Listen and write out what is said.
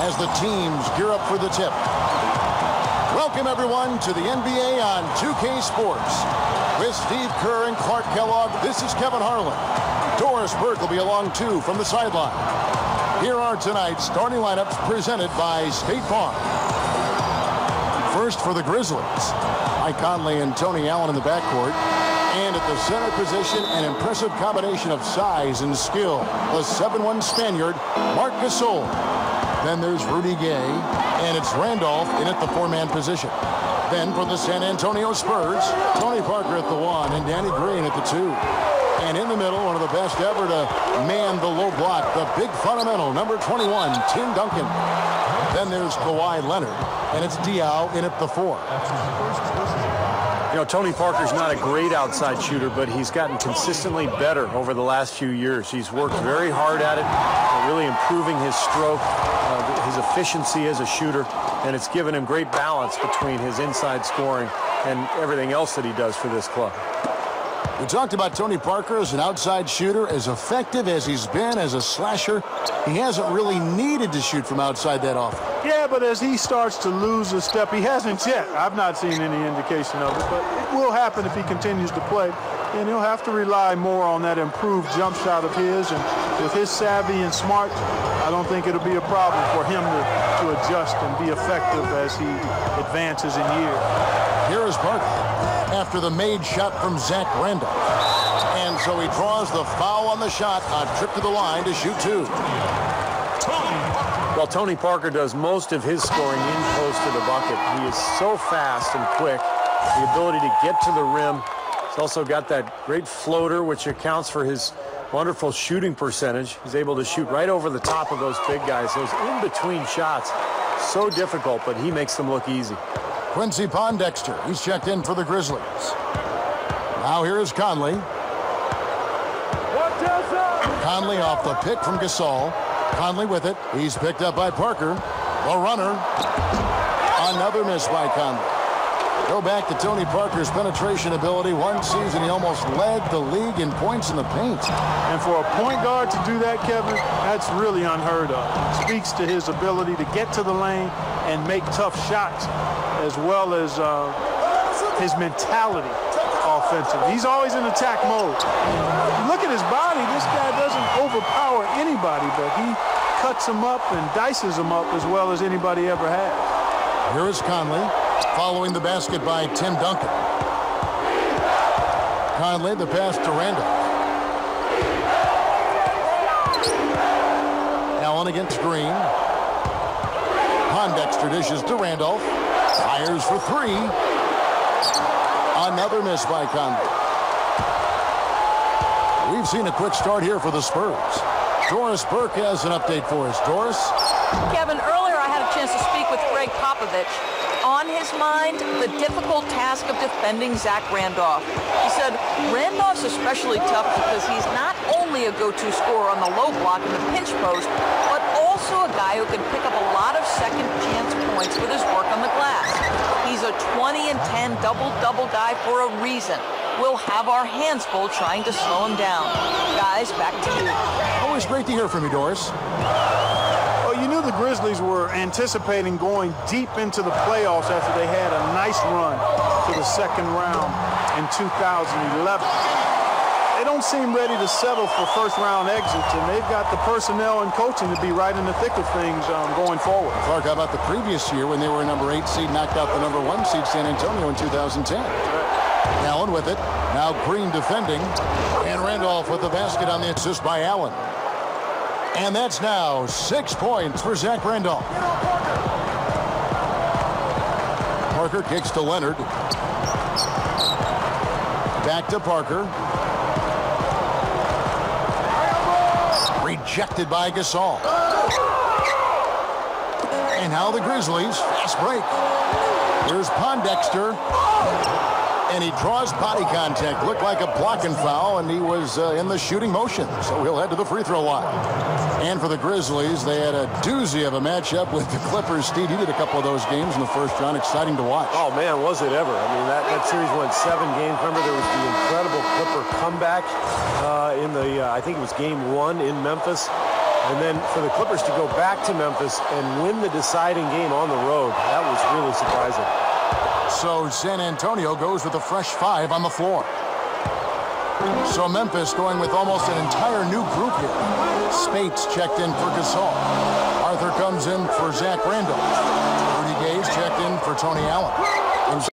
as the teams gear up for the tip. Welcome, everyone, to the NBA on 2K Sports. With Steve Kerr and Clark Kellogg, this is Kevin Harlan. Doris Burke will be along, too, from the sideline. Here are tonight's starting lineups presented by State Farm. First for the Grizzlies, Mike Conley and Tony Allen in the backcourt. And at the center position, an impressive combination of size and skill. The 7'1" Spaniard, Marc Gasol. Then there's Rudy Gay, and it's Randolph in at the 4-man position. Then for the San Antonio Spurs, Tony Parker at the 1 and Danny Green at the 2. And in the middle, one of the best ever to man the low block, the big fundamental, number 21, Tim Duncan. Then there's Kawhi Leonard, and it's Diaw in at the 4. You know, Tony Parker's not a great outside shooter, but he's gotten consistently better over the last few years. He's worked very hard at it, really improving his stroke, his efficiency as a shooter, and it's given him great balance between his inside scoring and everything else that he does for this club. We talked about Tony Parker as an outside shooter, as effective as he's been as a slasher. He hasn't really needed to shoot from outside that often. Yeah, but as he starts to lose a step, he hasn't yet. I've not seen any indication of it, but it will happen if he continues to play. And he'll have to rely more on that improved jump shot of his. And with his savvy and smart, I don't think it'll be a problem for him to adjust and be effective as he advances in years. Here is Parker after the made shot from Zach Randolph. And so he draws the foul on the shot, a trip to the line to shoot 2. Well, Tony Parker does most of his scoring in close to the bucket. He is so fast and quick, the ability to get to the rim. He's also got that great floater, which accounts for his wonderful shooting percentage. He's able to shoot right over the top of those big guys. Those in-between shots, so difficult, but he makes them look easy. Quincy Pondexter, he's checked in for the Grizzlies. Now here is Conley. Conley off the pick from Gasol. Conley with it. He's picked up by Parker. The runner. Another miss by Conley. Go back to Tony Parker's penetration ability. One season he almost led the league in points in the paint. And for a point guard to do that, Kevin, that's really unheard of. It speaks to his ability to get to the lane and make tough shots, as well as his mentality offensively. He's always in attack mode. Look at his body. This guy doesn't overpower anybody, but he cuts him up and dices him up as well as anybody ever has. Here is Conley, following the basket by Tim Duncan. Conley, the pass to Randolph. Allen against Green. Pondexter dishes to Randolph. Fires for 3. Another miss by Conley. We've seen a quick start here for the Spurs. Doris Burke has an update for us. Doris? Kevin, earlier I had a chance to speak with Greg Popovich. On his mind, the difficult task of defending Zach Randolph. He said Randolph's especially tough because he's not only a go-to scorer on the low block in the pinch post, but also a guy who can pick up a lot of second-chance points with his work on the glass. He's a 20 and 10 double-double guy for a reason. We'll have our hands full trying to slow him down. Guys, back to you. Always great to hear from you, Doris. Well, you knew the Grizzlies were anticipating going deep into the playoffs after they had a nice run to the second round in 2011. They don't seem ready to settle for first-round exits, and they've got the personnel and coaching to be right in the thick of things going forward. Clark, how about the previous year when they were a number 8 seed, knocked out the number 1 seed San Antonio in 2010? Allen with it. Now Green defending. And Randolph with the basket on the assist by Allen. And that's now 6 points for Zach Randolph. Parker kicks to Leonard. Back to Parker. Rejected by Gasol. And now the Grizzlies. Fast break. Here's Pondexter. And he draws body contact. Looked like a blocking foul, and he was in the shooting motion. So he'll head to the free throw line. And for the Grizzlies, they had a doozy of a matchup with the Clippers. Steve, you did a couple of those games in the first round. Exciting to watch. Oh, man, was it ever. I mean, that series went 7 games. Remember, there was the incredible Clipper comeback in the, I think it was game 1 in Memphis. And then for the Clippers to go back to Memphis and win the deciding game on the road, that was really surprising. So San Antonio goes with a fresh 5 on the floor. So Memphis going with almost an entire new group here. Spates checked in for Gasol. Arthur comes in for Zach Randolph. Rudy Gay's checked in for Tony Allen.